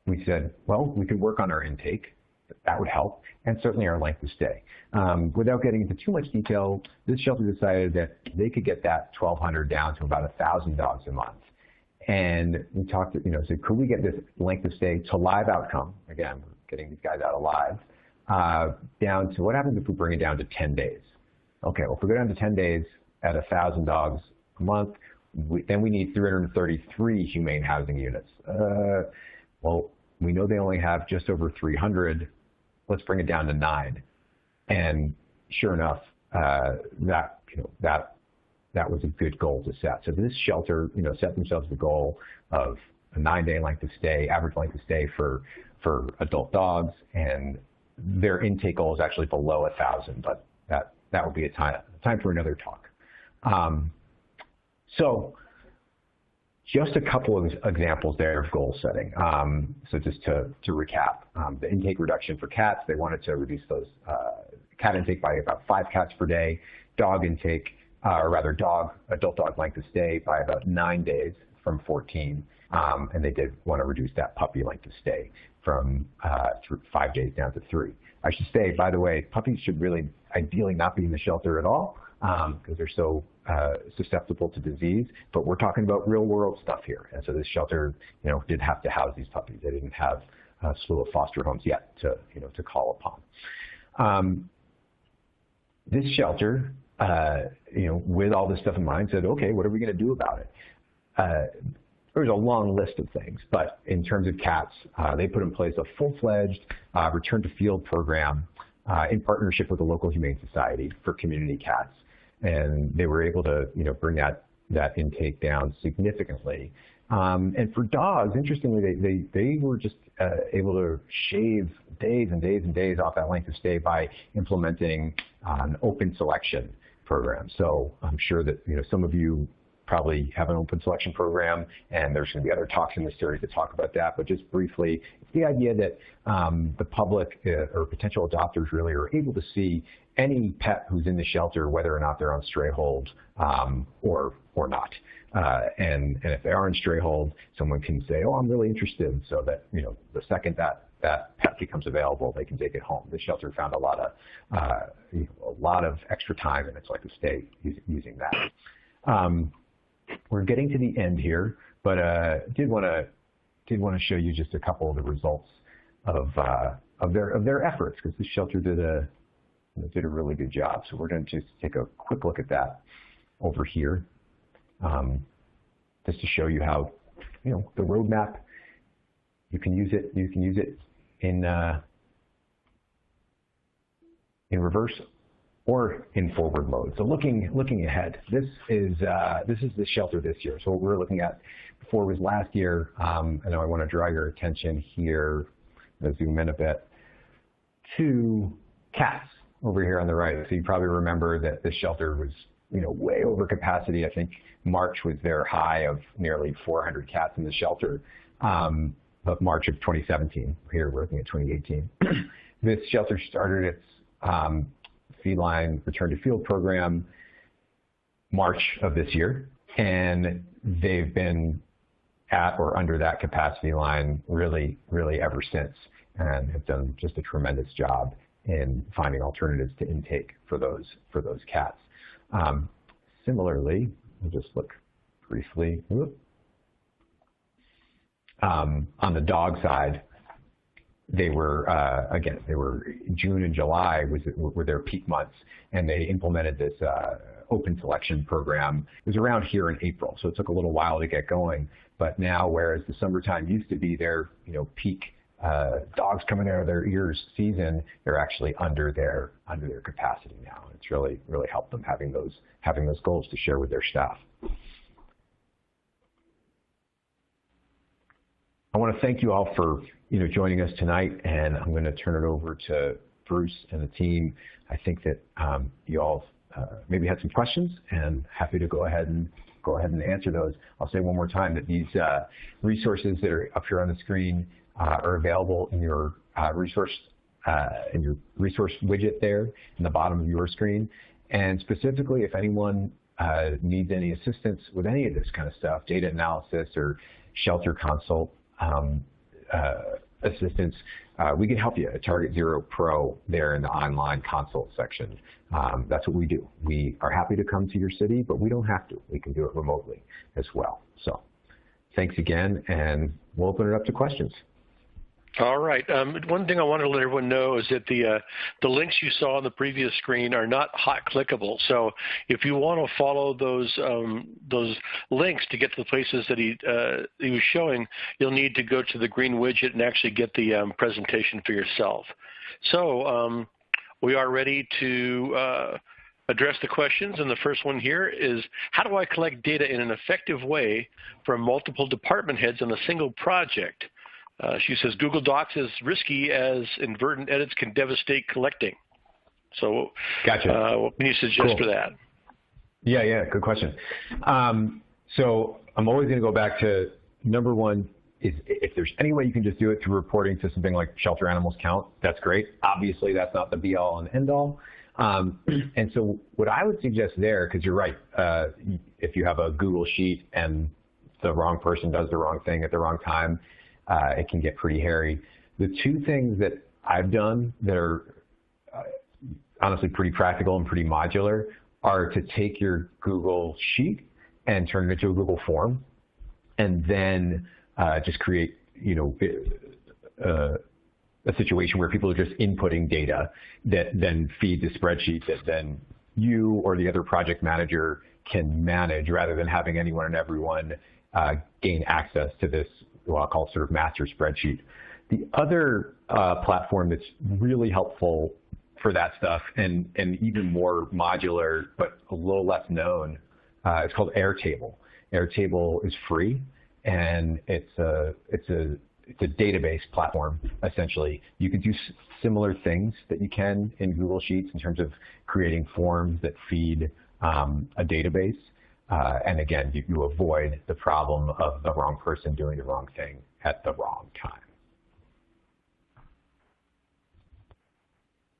we said, well, we could work on our intake. That would help, and certainly our length of stay. Without getting into too much detail, this shelter decided that they could get that 1,200 down to about 1,000 dogs a month. And we talked, so could we get this length of stay to live outcome? Again, we're getting these guys out alive, down to, what happens if we bring it down to 10 days? Okay, well, if we go down to 10 days at 1,000 dogs a month, then we need 333 humane housing units. Well, we know they only have just over 300. Let's bring it down to 9. And sure enough, that was a good goal to set. So this shelter, set themselves the goal of a 9-day length of stay, average length of stay for adult dogs, and their intake goal is actually below 1,000, but that would be a time for another talk. So just a couple of examples there of goal setting. So just to recap, the intake reduction for cats, they wanted to reduce those cat intake by about 5 cats per day, dog intake, or rather adult dog length of stay by about 9 days from 14, and they did want to reduce that puppy length of stay from 5 days down to 3. I should say, by the way, puppies should really ideally not be in the shelter at all because they're so susceptible to disease, but we're talking about real world stuff here. And so this shelter, did have to house these puppies. They didn't have a slew of foster homes yet to call upon. This shelter, with all this stuff in mind, said, okay, what are we going to do about it? There's a long list of things, but in terms of cats, they put in place a full-fledged return to field program in partnership with the local Humane Society for community cats. And they were able to, bring that intake down significantly. And for dogs, interestingly, they were just able to shave days and days and days off that length of stay by implementing an open selection program. So I'm sure that, some of you probably have an open selection program, and there's going to be other talks in this series to talk about that. But just briefly, it's the idea that the public or potential adopters really are able to see any pet who's in the shelter, whether or not they're on stray hold or not. And if they are on stray hold, someone can say, oh, I'm really interested, so that the second that pet becomes available, they can take it home. The shelter found a lot of extra time in its length of stay using that. We're getting to the end here, but did want to show you just a couple of the results of their efforts, because the shelter did a really good job. So we're going to just take a quick look at that over here, just to show you how the roadmap, you can use it in reverse or in forward mode. So looking ahead, this is the shelter this year. So what we're looking at before was last year. I know I want to draw your attention here, let's zoom in a bit, to cats over here on the right. So you probably remember that this shelter was way over capacity. I think March was their high of nearly 400 cats in the shelter, of March of 2017. Here we're looking at 2018. This shelter started its feline return to field program March of this year, and they've been at or under that capacity line really ever since, and have done just a tremendous job in finding alternatives to intake for those cats. Similarly, we'll just look briefly on the dog side. They were June and July were their peak months, and they implemented this open selection program. It was around here in April, so it took a little while to get going. But now, whereas the summertime used to be their peak dogs coming out of their ears season, they're actually under their capacity now. It's really helped them having those goals to share with their staff. I want to thank you all for joining us tonight, and I'm going to turn it over to Bruce and the team. I think that you all maybe had some questions, and happy to go ahead and answer those. I'll say one more time that these resources that are up here on the screen are available in your resource widget there in the bottom of your screen. And specifically, if anyone needs any assistance with any of this kind of stuff, data analysis or shelter consult assistance, we can help you at Target Zero Pro there in the online consult section. That's what we do. We are happy to come to your city, but we don't have to. We can do it remotely as well. So thanks again, and we'll open it up to questions. All right. One thing I wanted to let everyone know is that the links you saw on the previous screen are not hot clickable. So if you want to follow those links to get to the places that he was showing, you'll need to go to the green widget and actually get the presentation for yourself. So we are ready to address the questions, and the first one here is, how do I collect data in an effective way from multiple department heads on a single project? She says Google Docs is risky as inadvertent edits can devastate collecting. So gotcha. What can you suggest for that? Yeah, good question. So I'm always going to go back to number one is if there's any way you can just do it through reporting to something like shelter animals count, that's great. Obviously, that's not the be-all and end-all. And so what I would suggest there, because you're right, if you have a Google sheet and the wrong person does the wrong thing at the wrong time, it can get pretty hairy. The two things that I've done that are honestly pretty practical and pretty modular are to take your Google sheet and turn it into a Google form, and then just create, a situation where people are just inputting data that then feed the spreadsheet that then you or the other project manager can manage, rather than having anyone and everyone gain access to this, what I'll call sort of master spreadsheet. The other platform that's really helpful for that stuff and even more modular but a little less known, it's called Airtable. Airtable is free, and it's a database platform, essentially. You can do similar things that you can in Google Sheets in terms of creating forms that feed a database. And again, you avoid the problem of the wrong person doing the wrong thing at the wrong time.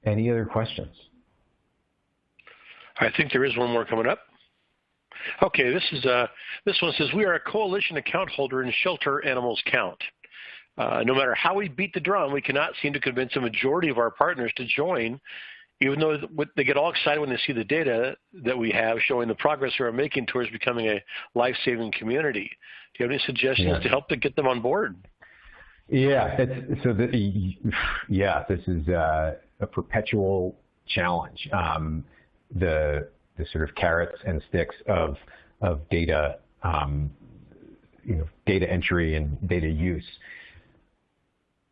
Any other questions? I think there is one more coming up. Okay, this one says, we are a coalition account holder in Shelter Animals Count. No matter how we beat the drum, we cannot seem to convince a majority of our partners to join, even though they get all excited when they see the data that we have showing the progress we are making towards becoming a life-saving community. Do you have any suggestions to help to get them on board? Yeah, this is a perpetual challenge. The sort of carrots and sticks of data, data entry and data use.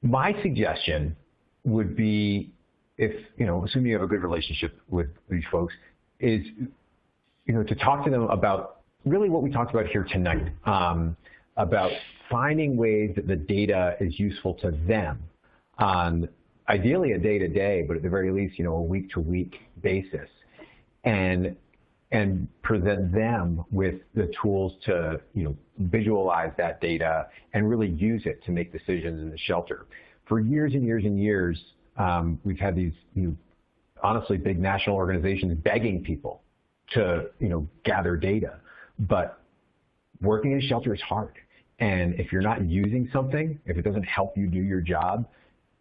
My suggestion would be, if, assuming you have a good relationship with these folks, is, to talk to them about really what we talked about here tonight, about finding ways that the data is useful to them on ideally a day-to-day, but at the very least, a week-to-week basis, and present them with the tools to, visualize that data and really use it to make decisions in the shelter. For years and years and years, we've had these, honestly, big national organizations begging people to, gather data. But working in a shelter is hard. And if you're not using something, if it doesn't help you do your job,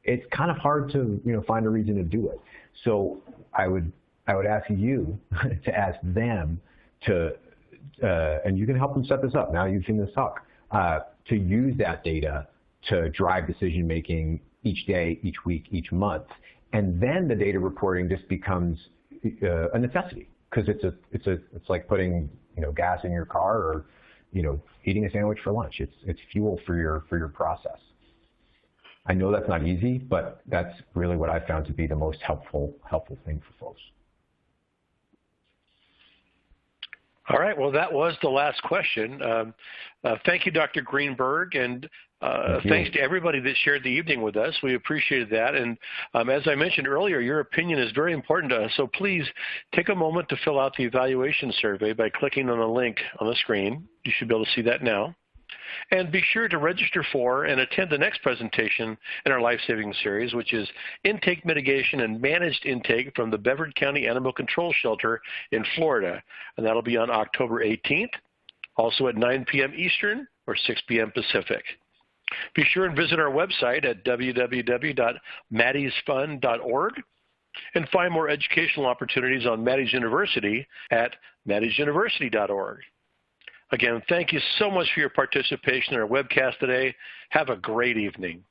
it's kind of hard to, find a reason to do it. So I would ask you to ask them to, and you can help them set this up. Now you've seen this talk, to use that data to drive decision-making each day, each week, each month. And then the data reporting just becomes a necessity, because it's like putting, gas in your car, or, eating a sandwich for lunch. It's fuel for your process. I know that's not easy, but that's really what I found to be the most helpful thing for folks. All right. Well, that was the last question. Thank you, Dr. Greenberg, and thanks to everybody that shared the evening with us. We appreciated that. And as I mentioned earlier, your opinion is very important to us. So please take a moment to fill out the evaluation survey by clicking on the link on the screen. You should be able to see that now. And be sure to register for and attend the next presentation in our life-saving series, which is Intake Mitigation and Managed Intake from the Beverly County Animal Control Shelter in Florida. And that'll be on October 18th, also at 9 p.m. Eastern or 6 p.m. Pacific. Be sure and visit our website at www.maddiesfund.org and find more educational opportunities on Maddie's University at maddiesuniversity.org. Again, thank you so much for your participation in our webcast today. Have a great evening.